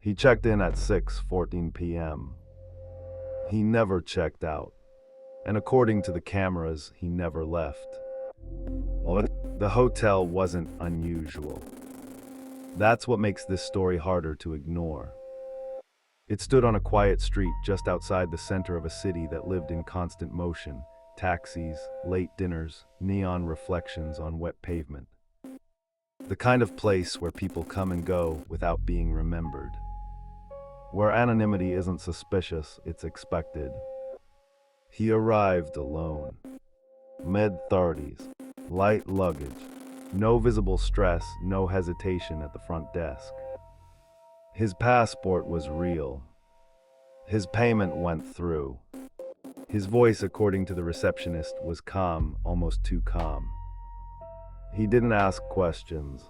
He checked in at 6:14 p.m. He never checked out. And according to the cameras, he never left. The hotel wasn't unusual. That's what makes this story harder to ignore. It stood on a quiet street just outside the center of a city that lived in constant motion. Taxis, late dinners, neon reflections on wet pavement. The kind of place where people come and go without being remembered. Where anonymity isn't suspicious, it's expected. He arrived alone. Mid-30s, light luggage, no visible stress, no hesitation at the front desk. His passport was real. His payment went through. His voice, according to the receptionist, was calm, almost too calm. He didn't ask questions,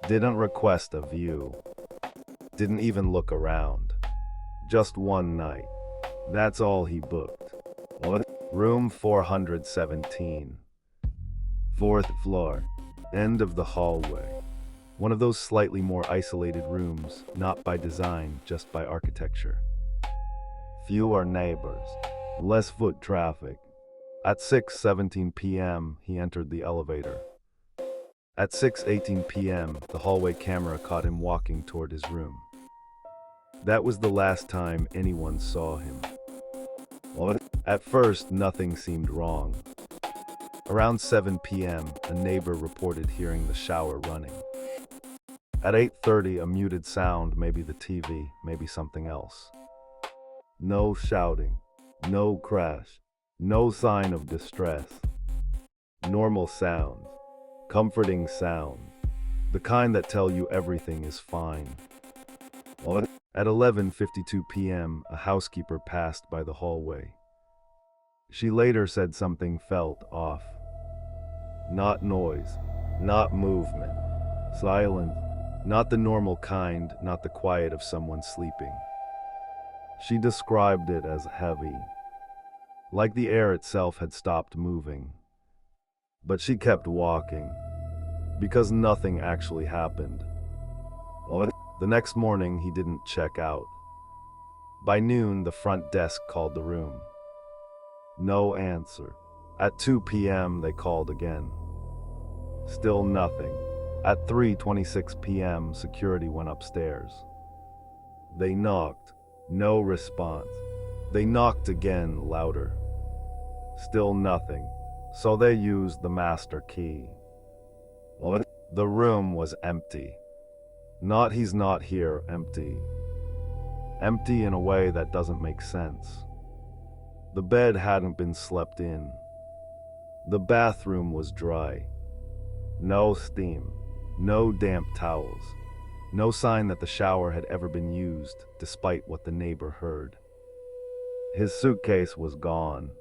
didn't request a view, didn't even look around. Just one night. That's all he booked. Room 417. Fourth floor. End of the hallway. One of those slightly more isolated rooms, not by design, just by architecture. Fewer neighbors. Less foot traffic. At 6:17 p.m., he entered the elevator. At 6:18 p.m., the hallway camera caught him walking toward his room. That was the last time anyone saw him. At first, nothing seemed wrong. Around 7 p.m., a neighbor reported hearing the shower running. At 8:30, a muted sound, maybe the TV, maybe something else. No shouting, no crash, no sign of distress. Normal sounds, comforting sounds, the kind that tell you everything is fine. At 11:52 p.m., a housekeeper passed by the hallway. She later said something felt off. Not noise, not movement, silence, not the normal kind, not the quiet of someone sleeping. She described it as heavy, like the air itself had stopped moving. But she kept walking, because nothing actually happened. The next morning, he didn't check out. By noon, the front desk called the room. No answer. At 2 p.m., they called again. Still nothing. At 3:26 p.m., security went upstairs. They knocked. No response. They knocked again, louder. Still nothing. So they used the master key. The room was empty. Not he's not here, empty. Empty in a way that doesn't make sense. The bed hadn't been slept in. The bathroom was dry. No steam. No damp towels. No sign that the shower had ever been used, despite what the neighbor heard. His suitcase was gone.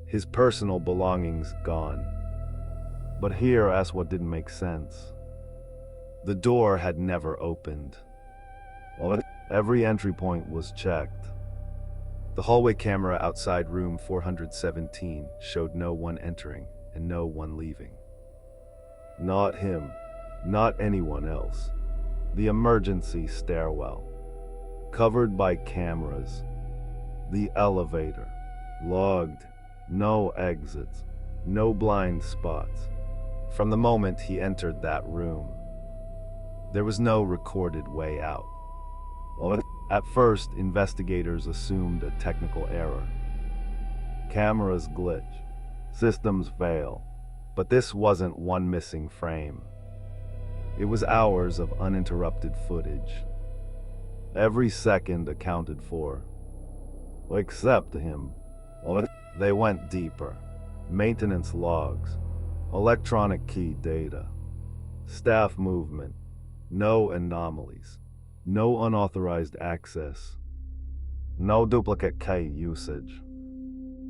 His personal belongings gone. But here's what didn't make sense. The door had never opened. Every entry point was checked. The hallway camera outside room 417 showed no one entering and no one leaving. Not him, not anyone else. The emergency stairwell, covered by cameras. The elevator, logged, no exits, no blind spots. From the moment he entered that room, there was no recorded way out. At first, investigators assumed a technical error. Cameras glitch, systems fail, but this wasn't one missing frame. It was hours of uninterrupted footage. Every second accounted for. Except him. They went deeper. Maintenance logs, electronic key data, staff movement, no anomalies, no unauthorized access, no duplicate key usage.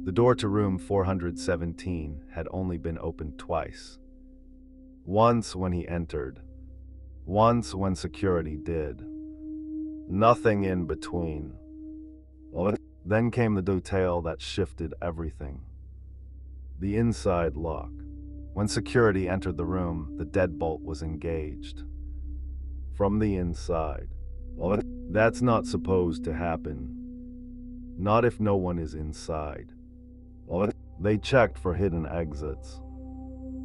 The door to room 417 had only been opened twice. Once when he entered, once when security did. Nothing in between. Then came the detail that shifted everything. The inside lock. When security entered the room, the deadbolt was engaged. From the inside, That's not supposed to happen. Not if no one is inside. They checked for hidden exits.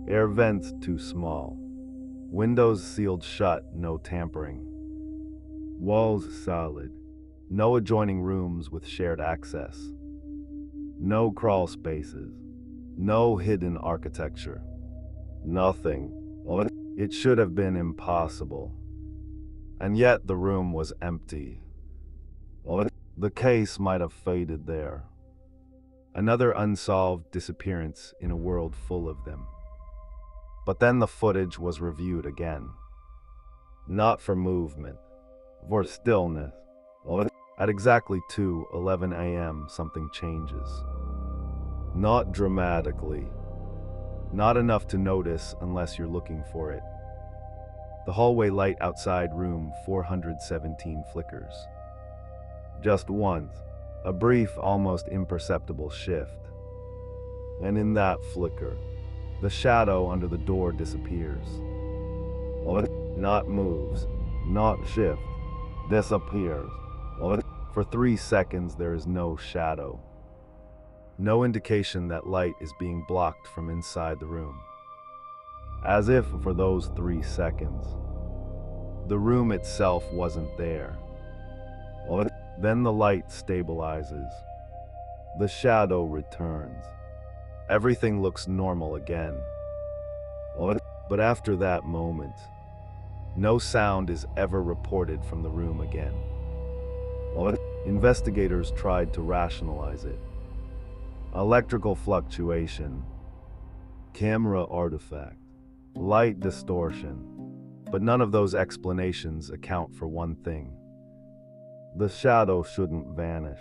Air vents too small. Windows sealed shut, no tampering. Walls solid. No adjoining rooms with shared access. No crawl spaces. No hidden architecture. Nothing. It should have been impossible. And yet the room was empty. The case might have faded there. Another unsolved disappearance in a world full of them. But then the footage was reviewed again. Not for movement, for stillness. At exactly 2:11 a.m. something changes. Not dramatically. Not enough to notice unless you're looking for it. The hallway light outside room 417 flickers. Just once, a brief, almost imperceptible shift. And in that flicker, the shadow under the door disappears. Not moves, not shift, disappears. For 3 seconds there is no shadow. No indication that light is being blocked from inside the room. As if for those 3 seconds, the room itself wasn't there. Then the light stabilizes. The shadow returns. Everything looks normal again. But after that moment, no sound is ever reported from the room again. Investigators tried to rationalize it. Electrical fluctuation, camera artifact, light distortion, but none of those explanations account for one thing. The shadow shouldn't vanish.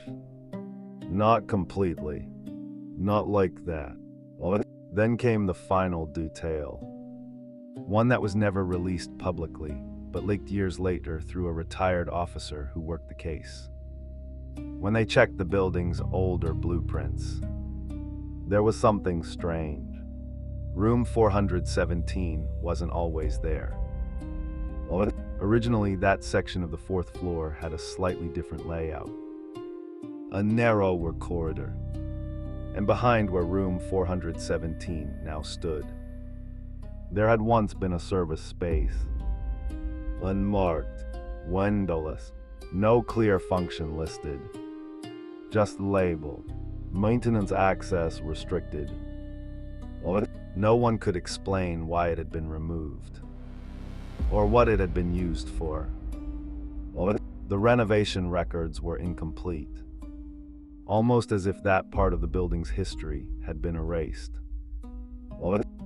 Not completely. Not like that. Then came the final detail. One that was never released publicly, but leaked years later through a retired officer who worked the case. When they checked the building's older blueprints, there was something strange. Room 417 wasn't always there. Originally, that section of the 4th floor had a slightly different layout. A narrower corridor, and behind where room 417 now stood, there had once been a service space. Unmarked, windowless, no clear function listed. Just labeled, maintenance access restricted. No one could explain why it had been removed, or what it had been used for. The renovation records were incomplete, almost as if that part of the building's history had been erased.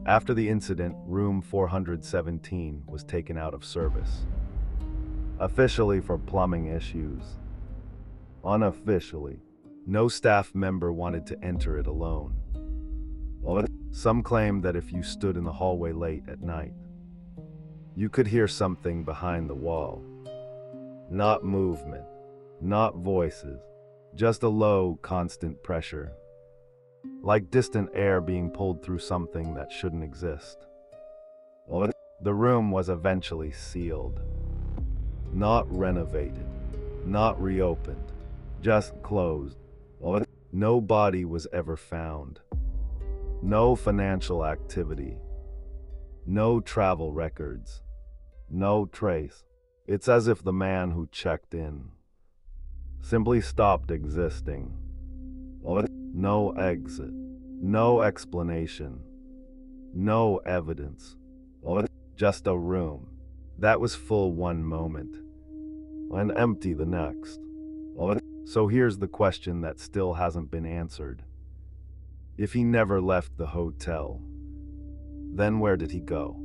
After the incident, room 417 was taken out of service. Officially for plumbing issues. Unofficially, no staff member wanted to enter it alone. Some claimed that if you stood in the hallway late at night, you could hear something behind the wall. Not movement, not voices, just a low, constant pressure. Like distant air being pulled through something that shouldn't exist. The room was eventually sealed. Not renovated, not reopened, just closed. No body was ever found. No financial activity. No travel records. No trace. It's as if the man who checked in simply stopped existing. No exit. No explanation. No evidence. Just a room that was full one moment and empty the next. So here's the question that still hasn't been answered. If he never left the hotel, then where did he go?